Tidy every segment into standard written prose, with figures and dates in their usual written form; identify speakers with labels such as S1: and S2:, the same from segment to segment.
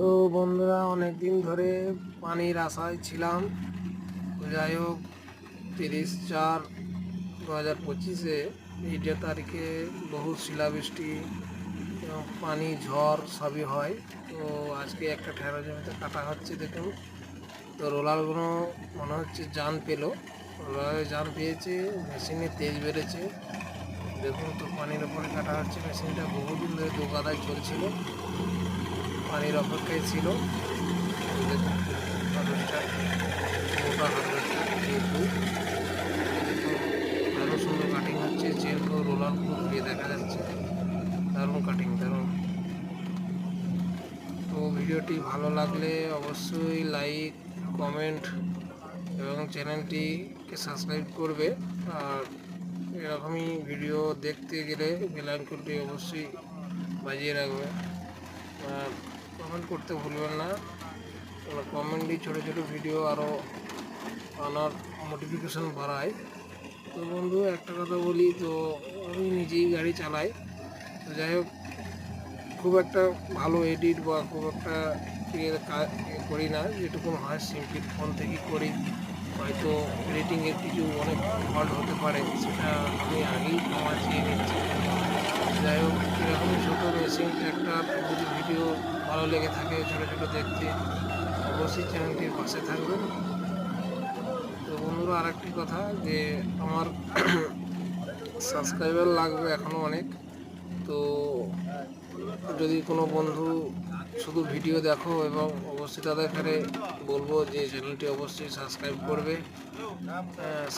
S1: তো বন্ধুরা, অনেক দিন ধরে পানির আশায় ছিলাম। তো যাই হোক, 30/4/2025 এইটা তারিখে বহু শিলাবৃষ্টি এবং পানি ঝড় সবই হয়। তো আজকে একটা ঠেরা জমিতে কাটা হচ্ছে, দেখুন। তো রোলারগুলো মনে হচ্ছে জান পেলো, রোলারে জান পেয়েছে, মেশিনে তেজ বেড়েছে। দেখুন, তো পানির ওপরে কাটা হচ্ছে। মেশিনটা বহুদিন ধরে দু গাদায় চলছিল, পানির অপেক্ষায় ছিল। দেখুন, হারভেস্টার, মোটা হারভেস্টার যেহেতু, আরও সুন্দর কাটিং হচ্ছে। যেহেতু রোলার পুরো দিয়ে দেখা যাচ্ছে, দারুণ কাটিং, দারুণ। তো ভিডিওটি ভালো লাগলে অবশ্যই লাইক, কমেন্ট এবং চ্যানেলটিকে সাবস্ক্রাইব করবে। আর এরকমই ভিডিও দেখতে গেলে বেল আইকনটি অবশ্যই বাজিয়ে রাখবে। আর কমেন্ট করতে ভুলবেন না। কমেন্টই ছোটো ছোটো ভিডিও আরও আনার মোটিফিকেশান বাড়ায়। তো বন্ধু, একটা কথা বলি, তো আমি নিজেই গাড়ি চালাই। তো যাই হোক, খুব একটা ভালো এডিট বা খুব একটা করি না, যেটুকুন হয় সিম্পল ফোন থেকেই করি। হয়তো এডিটিংয়ের কিছু অনেক ফল্ট হতে পারে, সেটা আমি আগেই ক্ষমা চেয়ে নিচ্ছি। যাই হোক, এরকমই ছোটো মেশিন ট্র্যাক্টর যদি ভিডিও ভালো লেগে থাকে ছোটো ছোটো দেখতে, অবশ্যই চ্যানেলটির পাশে থাকবেন। তো বন্ধুরা, আরেকটি কথা, যে আমার সাবস্ক্রাইবার লাগবে এখনও অনেক। তো যদি কোনো বন্ধু শুধু ভিডিও দেখো, এবং অবশ্যই তাদেরকে বলবো যে চ্যানেলটি অবশ্যই সাবস্ক্রাইব করবে।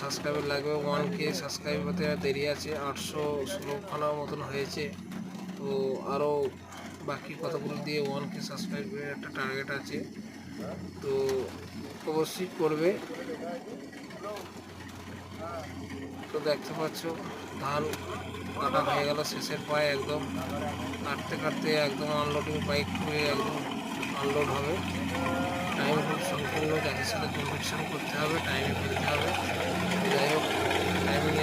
S1: সাবস্ক্রাইবার লাগবে 1K সাবস্ক্রাইব হতে দেরি আছে, 816খানা মতন হয়েছে। তো আরও বাকি কতগুলো দিয়ে 1K সাবস্ক্রাইবের একটা টার্গেট আছে, তো অবশ্যই করবে। তো দেখতে পাচ্ছ, ধান কাটা হয়ে গেল শেষের পায়ে, একদম কাটতে কাটতে একদম আনলোডিং বাইক হয়ে একদম আনলোড হবে। টাইম খুব সংকীর্ণ, যাদের সাথে কম্পিটিশন করতে হবে, টাইমে ফেলতে হবে। যাই হোক, টাইম